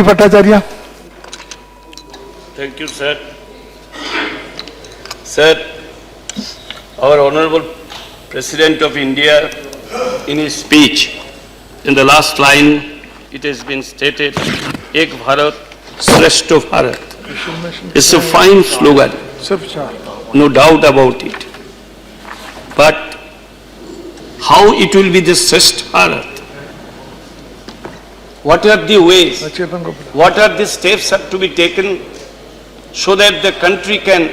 Bhattacharya. Thank you, sir. Sir, our Honorable President of India, in his speech, in the last line, it has been stated, Ek Bharat, Shrestha Bharat. It's a fine slogan, no doubt about it. But how it will be the Shrestha Bharat? What are the ways, what are the steps have to be taken so that the country can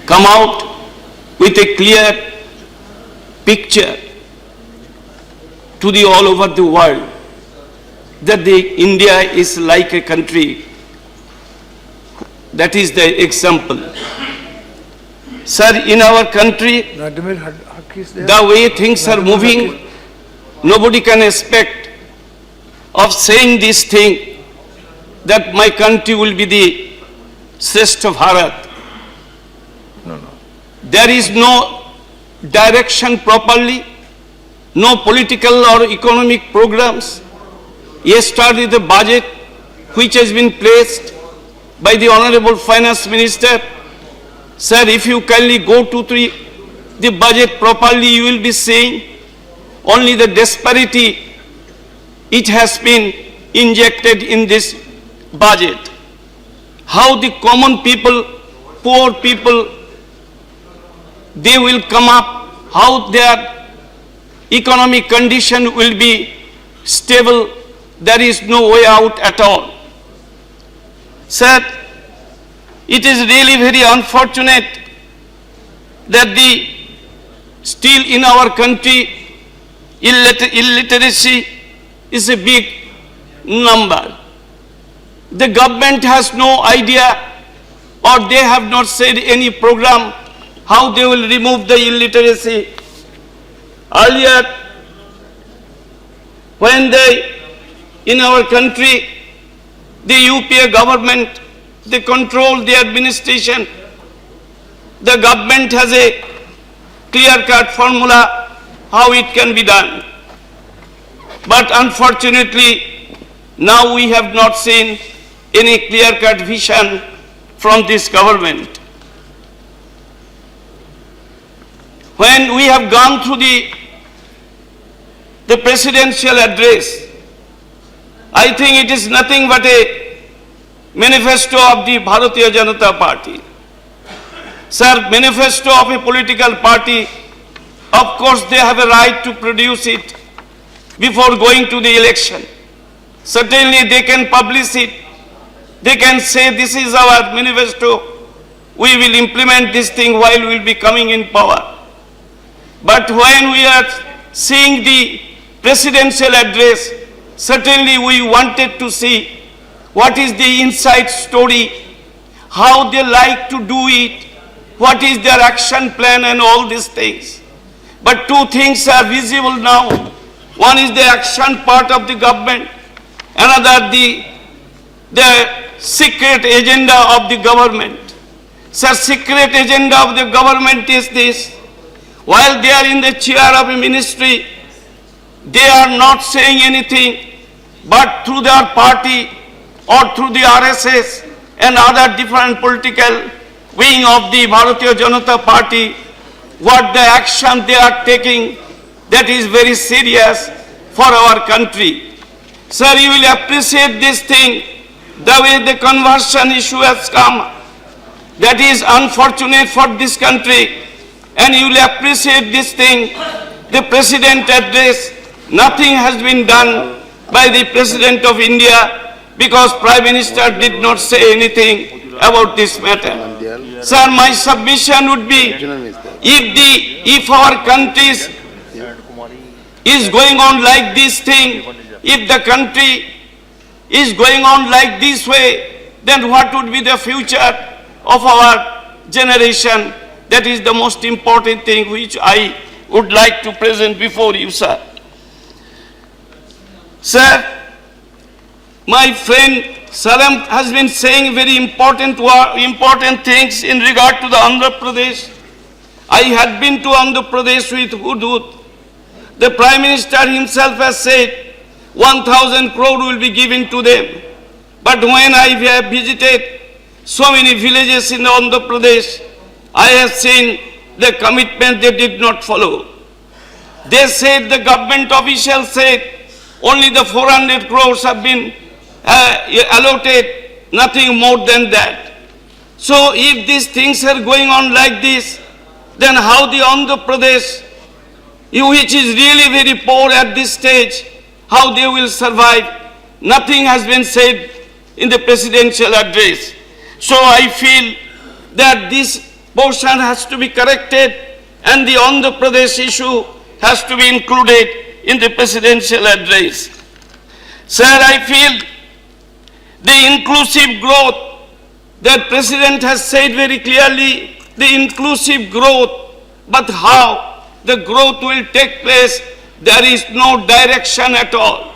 come out with a clear picture to the all over the world that India is like a country. That is the example. Sir, in our country, the way things are moving, nobody can expect of saying this thing that my country will be the Shrestha Bharat. There is no direction properly, no political or economic programs. Yesterday the budget which has been placed by the Honorable Finance Minister, sir, if you kindly go to the budget properly, you will be seeing only the disparity it has been injected in this budget. How the common people, poor people, they will come up, how their economic condition will be stable. There is no way out at all. Sir, it is really very unfortunate that still in our country illiteracy is a big number. The government has no idea, or they have not said any program how they will remove the illiteracy. Earlier, when in our country, the UPA government, they control the administration, the government has a clear-cut formula how it can be done. But unfortunately, now we have not seen any clear-cut vision from this government. When we have gone through the presidential address, I think it is nothing but a manifesto of the Bharatiya Janata Party. Sir, manifesto of a political party, of course they have a right to produce it before going to the election. Certainly they can publish it. They can say this is our manifesto. We will implement this thing while we will be coming in power. But when we are seeing the presidential address, certainly we wanted to see what is the inside story, how they like to do it, what is their action plan and all these things. But two things are visible now. One is the action part of the government, another the secret agenda of the government. So secret agenda of the government is this: while they are in the chair of a ministry, they are not saying anything, but through their party or through the RSS and other different political wing of the Bharatiya Janata Party, what the action they are taking, that is very serious for our country. Sir, you will appreciate this thing, the way the conversion issue has come. That is unfortunate for this country. And you will appreciate this thing, the President address, nothing has been done by the President of India because Prime Minister did not say anything about this matter. Sir, my submission would be, if our country is going on like this thing, if the country is going on like this way, then what would be the future of our generation? That is the most important thing which I would like to present before you, sir. Sir, my friend Salam has been saying very important things in regard to the Andhra Pradesh. I had been to Andhra Pradesh with Hudud. The Prime Minister himself has said, 1,000 crore will be given to them. But when I have visited so many villages in Andhra Pradesh, I have seen the commitment they did not follow. They said, the government officials said, only the 400 crores have been allotted, nothing more than that. So if these things are going on like this, then how the Andhra Pradesh, which is really very poor at this stage, how they will survive? Nothing has been said in the presidential address. So I feel that this portion has to be corrected and the Andhra Pradesh issue has to be included in the presidential address. Sir, I feel the inclusive growth that President has said very clearly, the inclusive growth, but how the growth will take place, there is no direction at all.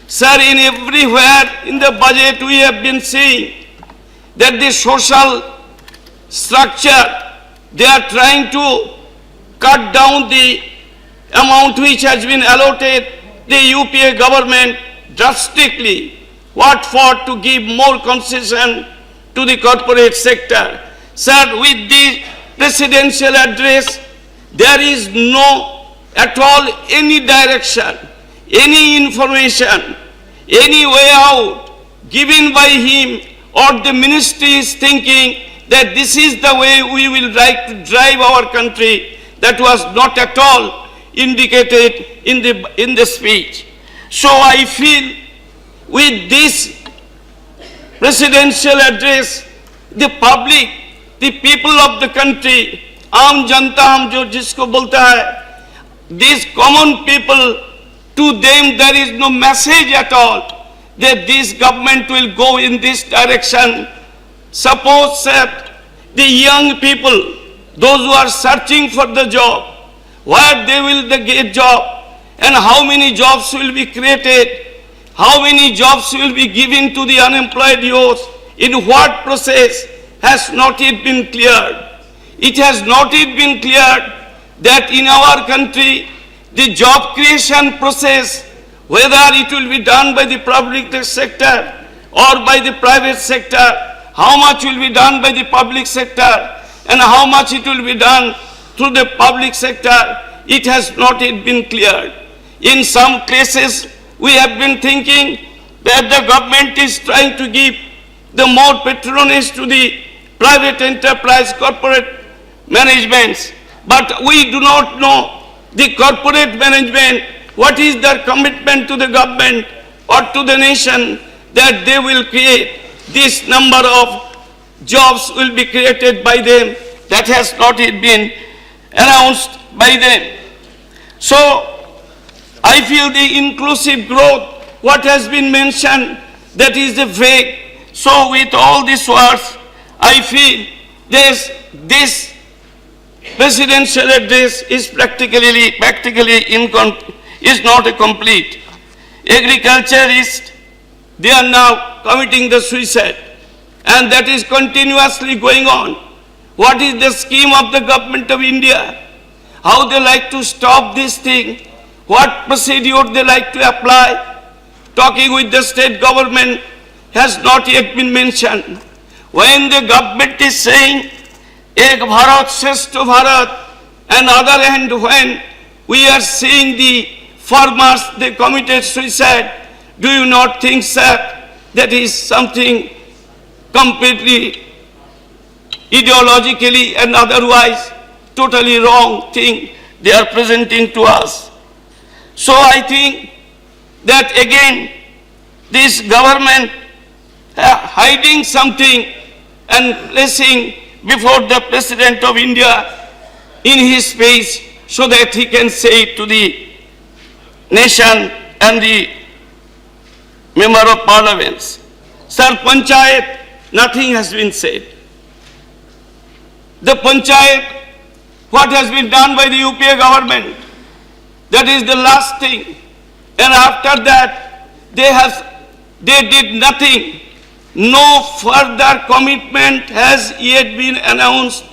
Sir, in everywhere in the budget we have been seeing that the social structure, they are trying to cut down the amount which has been allotted the UPA government drastically. What for? To give more concession to the corporate sector. Sir, with the presidential address, there is no at all any direction, any information, any way out given by him, or the ministry is thinking that this is the way we will like to drive our country. That was not at all indicated in the speech. So I feel with this presidential address, the public, the people of the country, आम जनता हम जो जिसको बोलता है, these common people, to them there is no message at all that this government will go in this direction. Suppose that the young people, those who are searching for the job, where they will get job, and how many jobs will be created, how many jobs will be given to the unemployed youth, in what process has not yet been cleared. It has not yet been cleared that in our country, the job creation process, whether it will be done by the public sector or by the private sector, how much will be done by the public sector and how much it will be done through the public sector, it has not yet been cleared. In some cases, we have been thinking that the government is trying to give the more patronage to the private enterprise corporate managements, but we do not know the corporate management, what is their commitment to the government or to the nation that they will create this number of jobs will be created by them. That has not yet been announced by them. So I feel the inclusive growth, what has been mentioned, that is the vague. So with all these words, I feel this presidential address is practically is not a complete. Agriculturists, they are now committing the suicide, and that is continuously going on. What is the scheme of the government of India? How they like to stop this thing? What procedure they like to apply? Talking with the state government has not yet been mentioned. When the government is saying Ek Bharat Shrestha Bharat, and other hand when we are seeing the farmers, they committed suicide, do you not think, sir, that is something completely ideologically and otherwise totally wrong thing they are presenting to us? So I think that again this government hiding something and placing before the President of India in his face so that he can say it to the nation and the member of parliaments. Sir, Panchayat, nothing has been said. The Panchayat, what has been done by the UPA government, that is the last thing. And after that, they did nothing. No further commitment has yet been announced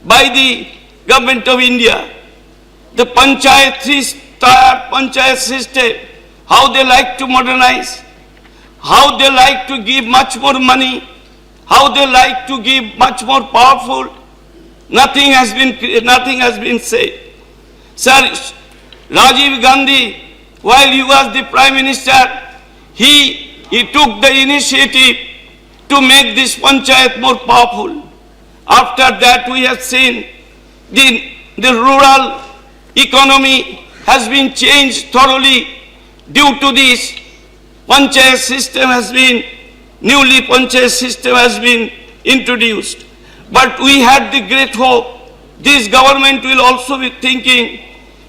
by the government of India. The Panchayat, three-star Panchayat system, how they like to modernize, how they like to give much more money, how they like to give much more powerful. Nothing has been said. Sir, Rajiv Gandhi, while he was the Prime Minister, he took the initiative to make this panchayat more powerful. After that, we have seen the rural economy has been changed thoroughly due to this. Panchayat system has been introduced. But we had the great hope this government will also be thinking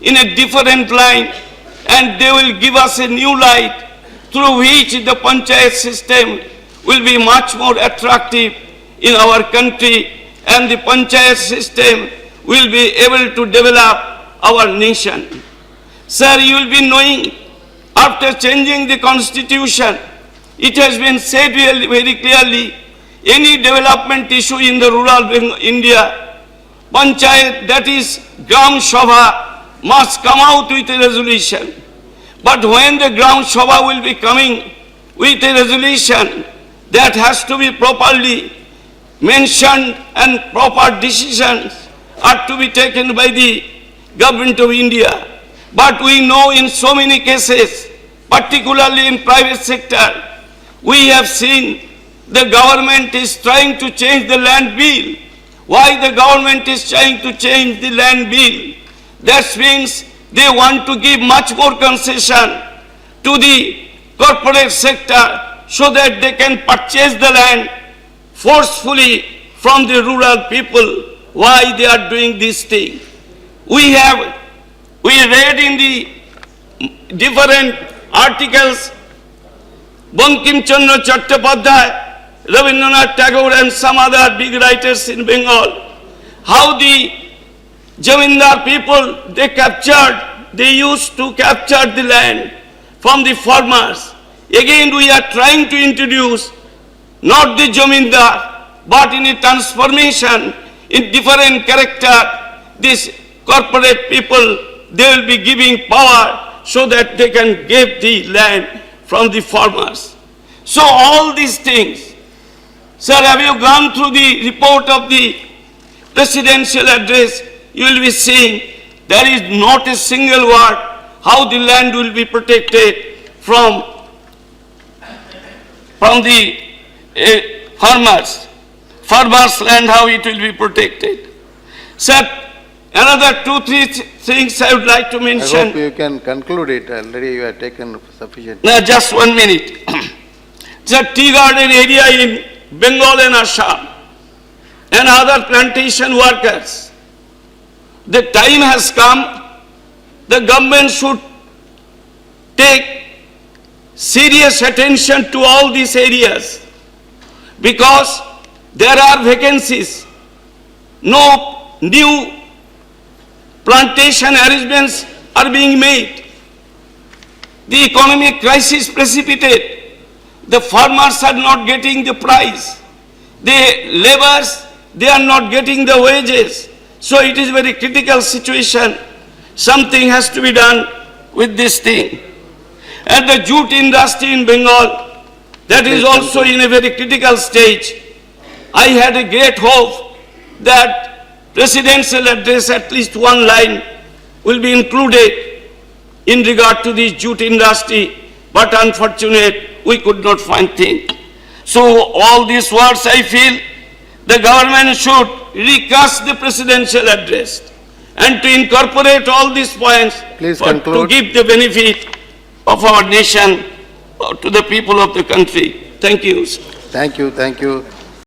in a different line, and they will give us a new light through which the panchayat system will be much more attractive in our country, and the panchayat system will be able to develop our nation. Sir, you will be knowing, after changing the constitution, it has been said very clearly, any development issue in the rural India, panchayat, that is Gram Sabha, must come out with a resolution. But when the Gram Sabha will be coming with a resolution, that has to be properly mentioned and proper decisions are to be taken by the government of India. But we know in so many cases, particularly in private sector, we have seen the government is trying to change the land bill. Why the government is trying to change the land bill? That means they want to give much more concession to the corporate sector so that they can purchase the land forcefully from the rural people. Why they are doing this thing? We read in the different articles, Bankim Chandra Chattopadhyay, Rabindranath Tagore and some other big writers in Bengal, how the Jamindar people, they used to capture the land from the farmers. Again, we are trying to introduce not the Jamindar, but in a transformation, in different character, these corporate people, they will be giving power so that they can get the land from the farmers. So all these things. Sir, have you gone through the report of the presidential address? You will be seeing there is not a single word how the land will be protected from the farmers' land, how it will be protected. Sir, another 2-3 things I would like to mention. I hope you can conclude it. Already you have taken sufficient. No, just 1 minute. The tea garden area in Bengal and Assam and other plantation workers. The time has come, the government should take serious attention to all these areas because there are vacancies. No new plantation arrangements are being made. The economic crisis precipitated. The farmers are not getting the price. The laborers, they are not getting the wages. So it is a very critical situation. Something has to be done with this thing. And the jute industry in Bengal, that is also in a very critical stage. I had a great hope that presidential address, at least one line, will be included in regard to this jute industry, but unfortunately, we could not find things. So all these words, I feel the government should recast the presidential address and to incorporate all these points to give the benefit of our nation to the people of the country. Thank you. Thank you.